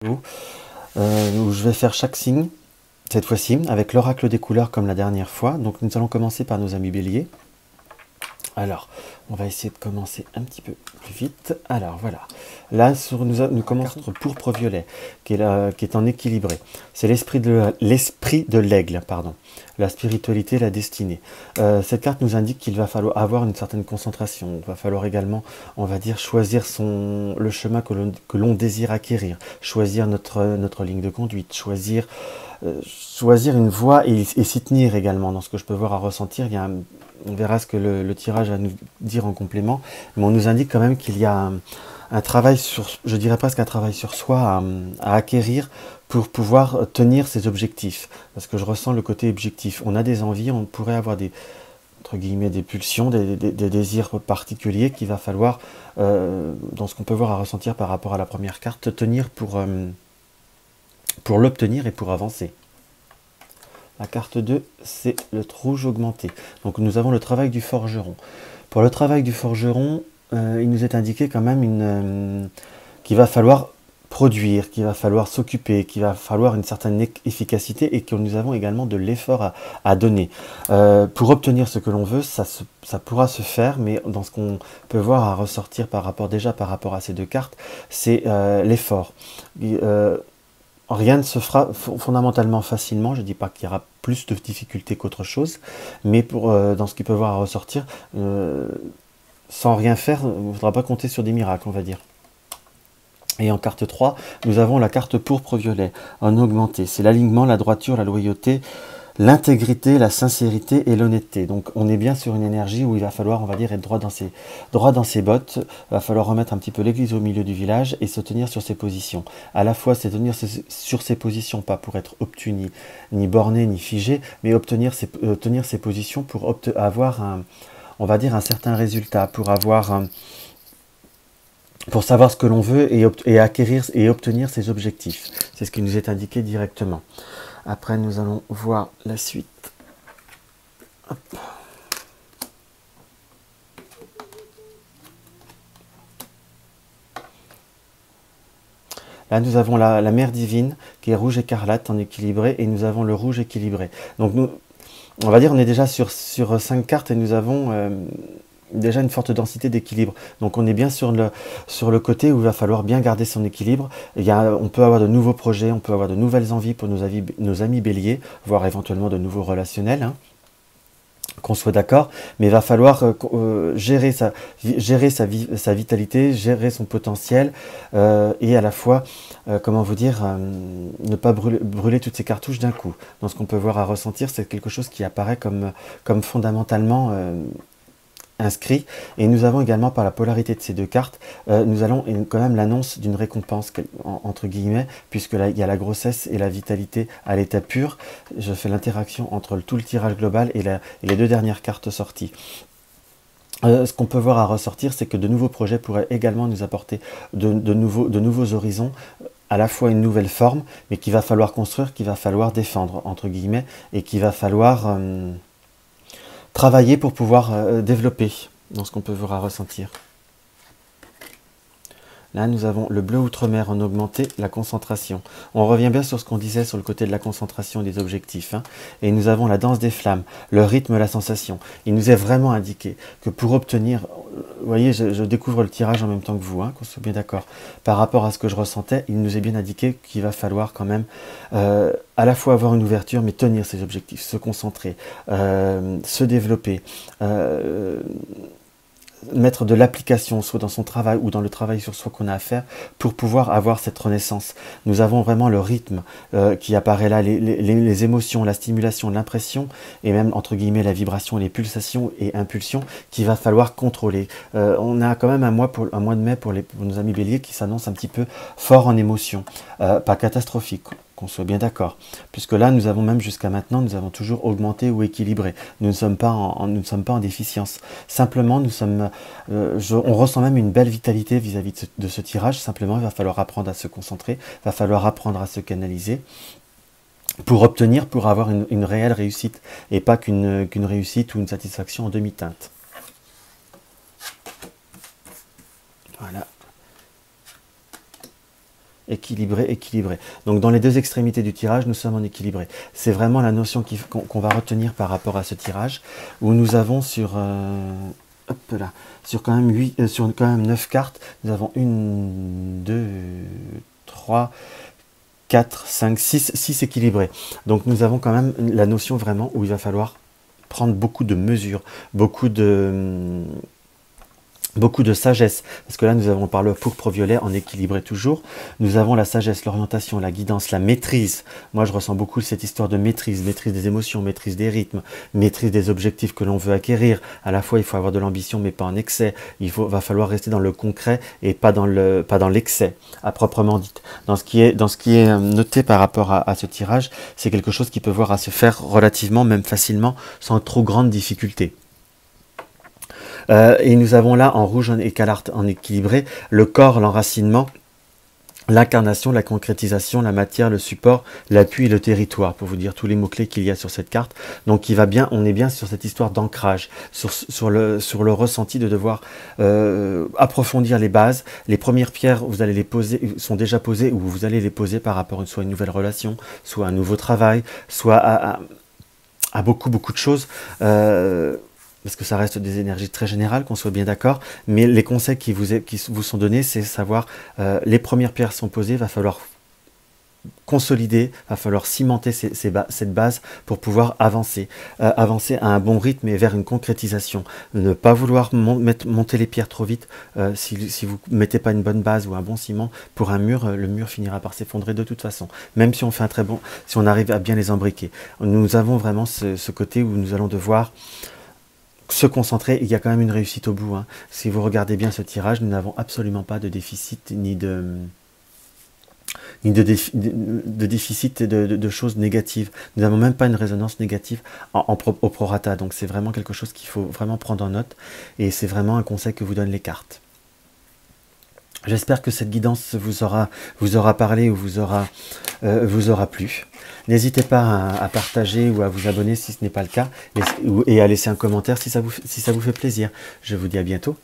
où je vais faire chaque signe, cette fois-ci, avec l'oracle des couleurs comme la dernière fois. Donc nous allons commencer par nos amis béliers. Alors, on va essayer de commencer un petit peu plus vite. Alors voilà, là nous commençons notre pourpre violet, qui est en équilibré. C'est l'esprit de l'aigle, pardon. La spiritualité, la destinée. Cette carte nous indique qu'il va falloir avoir une certaine concentration. Il va falloir également, on va dire, choisir le chemin que l'on désire acquérir, choisir notre ligne de conduite, choisir une voie et s'y tenir également. Dans ce que je peux voir à ressentir, on verra ce que le tirage va nous dire en complément, mais on nous indique quand même qu'il y a un travail je dirais presque un travail sur soi à acquérir pour pouvoir tenir ses objectifs. Parce que je ressens le côté objectif. On a des envies, on pourrait avoir entre guillemets, des pulsions, des désirs particuliers qu'il va falloir, dans ce qu'on peut voir à ressentir par rapport à la première carte, tenir pour l'obtenir et pour avancer. La carte 2, c'est le rouge augmenté. Donc nous avons le travail du forgeron. Pour le travail du forgeron, il nous est indiqué quand même qu'il va falloir produire, qu'il va falloir s'occuper, qu'il va falloir une certaine efficacité et que nous avons également de l'effort à donner. Pour obtenir ce que l'on veut, ça pourra se faire, mais dans ce qu'on peut voir à ressortir par rapport à ces deux cartes, c'est l'effort. Rien ne se fera fondamentalement facilement, je ne dis pas qu'il y aura plus de difficultés qu'autre chose, mais dans ce qui peut voir à ressortir, sans rien faire, il ne faudra pas compter sur des miracles, on va dire. Et en carte 3, nous avons la carte pourpre violet, en augmenté. C'est l'alignement, la droiture, la loyauté, l'intégrité, la sincérité et l'honnêteté. Donc on est bien sur une énergie où il va falloir, on va dire, être droit dans ses bottes. Il va falloir remettre un petit peu l'église au milieu du village et se tenir sur ses positions. À la fois, c'est tenir sur ses positions, pas pour être obtus, ni borné, ni figé, mais tenir ses positions pour avoir on va dire, un certain résultat, pour savoir ce que l'on veut et acquérir et obtenir ses objectifs. C'est ce qui nous est indiqué directement. Après, nous allons voir la suite. Hop. Là, nous avons la mer divine qui est rouge écarlate en équilibré et nous avons le rouge équilibré. Donc, on va dire on est déjà sur 5 cartes et nous avons déjà une forte densité d'équilibre. Donc on est bien sur le côté où il va falloir bien garder son équilibre. On peut avoir de nouveaux projets, on peut avoir de nouvelles envies pour nos amis béliers, voire éventuellement de nouveaux relationnels, hein, qu'on soit d'accord, mais il va falloir gérer sa vitalité, gérer son potentiel et à la fois, comment vous dire, ne pas brûler toutes ses cartouches d'un coup. Dans ce qu'on peut voir à ressentir, c'est quelque chose qui apparaît comme fondamentalement inscrit. Et nous avons également, par la polarité de ces deux cartes, nous allons quand même l'annonce d'une récompense, entre guillemets, puisque là, il y a la grossesse et la vitalité à l'état pur. Je fais l'interaction entre tout le tirage global et les deux dernières cartes sorties. Ce qu'on peut voir à ressortir, c'est que de nouveaux projets pourraient également nous apporter de nouveaux horizons, à la fois une nouvelle forme, mais qu'il va falloir construire, qu'il va falloir défendre, entre guillemets, et qu'il va falloir travailler pour pouvoir développer dans ce qu'on peut voir à ressentir. Là, nous avons le bleu outre-mer en augmenté, la concentration. On revient bien sur ce qu'on disait sur le côté de la concentration et des objectifs. Hein. Et nous avons la danse des flammes, le rythme, la sensation. Il nous est vraiment indiqué que pour obtenir... Vous voyez, je découvre le tirage en même temps que vous, hein, qu'on soit bien d'accord. Par rapport à ce que je ressentais, il nous est bien indiqué qu'il va falloir quand même à la fois avoir une ouverture, mais tenir ses objectifs, se concentrer, se développer, mettre de l'application, soit dans son travail ou dans le travail sur soi qu'on a à faire, pour pouvoir avoir cette renaissance. Nous avons vraiment le rythme qui apparaît là, les émotions, la stimulation, l'impression, et même, entre guillemets, la vibration, les pulsations et impulsions qu'il va falloir contrôler. On a quand même un mois de mai pour nos amis béliers qui s'annonce un petit peu fort en émotion, pas catastrophique, qu'on soit bien d'accord, puisque là nous avons même jusqu'à maintenant, nous avons toujours augmenté ou équilibré, nous ne sommes pas en déficience, simplement on ressent même une belle vitalité vis-à-vis de ce tirage. Simplement il va falloir apprendre à se concentrer, il va falloir apprendre à se canaliser pour avoir une réelle réussite et pas qu'une réussite ou une satisfaction en demi-teinte. Voilà. équilibré, équilibré. Donc dans les deux extrémités du tirage, nous sommes en équilibré. C'est vraiment la notion qu'on va retenir par rapport à ce tirage, où nous avons sur, hop là, sur quand même 9 cartes, nous avons 1, 2, 3, 4, 5, 6 équilibrés. Donc nous avons quand même la notion vraiment où il va falloir prendre beaucoup de mesures, beaucoup de sagesse, parce que là nous avons par le pourpre violet en équilibré toujours, nous avons la sagesse, l'orientation, la guidance, la maîtrise. Moi je ressens beaucoup cette histoire de maîtrise des émotions, maîtrise des rythmes, maîtrise des objectifs que l'on veut acquérir. À la fois il faut avoir de l'ambition mais pas en excès, va falloir rester dans le concret et pas dans l'excès à proprement dit. Dans ce qui est noté par rapport à ce tirage, c'est quelque chose qui peut voir à se faire relativement, même facilement, sans trop grande difficulté. Et nous avons là en rouge en équilibré le corps, l'enracinement, l'incarnation, la concrétisation, la matière, le support, l'appui et le territoire, pour vous dire tous les mots-clés qu'il y a sur cette carte. Donc il va bien, on est bien sur cette histoire d'ancrage, sur le ressenti de devoir approfondir les bases. Les premières pierres, vous allez les poser, sont déjà posées, ou vous allez les poser par rapport à soit une nouvelle relation, soit un nouveau travail, soit à beaucoup de choses. Parce que ça reste des énergies très générales, qu'on soit bien d'accord, mais les conseils qui vous sont donnés, c'est savoir, les premières pierres sont posées, va falloir consolider, va falloir cimenter cette base pour pouvoir avancer à un bon rythme et vers une concrétisation. Ne pas vouloir monter les pierres trop vite, si vous ne mettez pas une bonne base ou un bon ciment pour un mur, le mur finira par s'effondrer de toute façon, même si on fait si on arrive à bien les embriquer. Nous avons vraiment ce côté où nous allons devoir se concentrer, il y a quand même une réussite au bout. Hein. Si vous regardez bien ce tirage, nous n'avons absolument pas de déficit ni de déficit de choses négatives. Nous n'avons même pas une résonance négative au prorata. Donc c'est vraiment quelque chose qu'il faut vraiment prendre en note et c'est vraiment un conseil que vous donnent les cartes. J'espère que cette guidance vous aura parlé ou vous aura plu. N'hésitez pas à partager ou à vous abonner si ce n'est pas le cas et à laisser un commentaire si ça vous fait plaisir. Je vous dis à bientôt.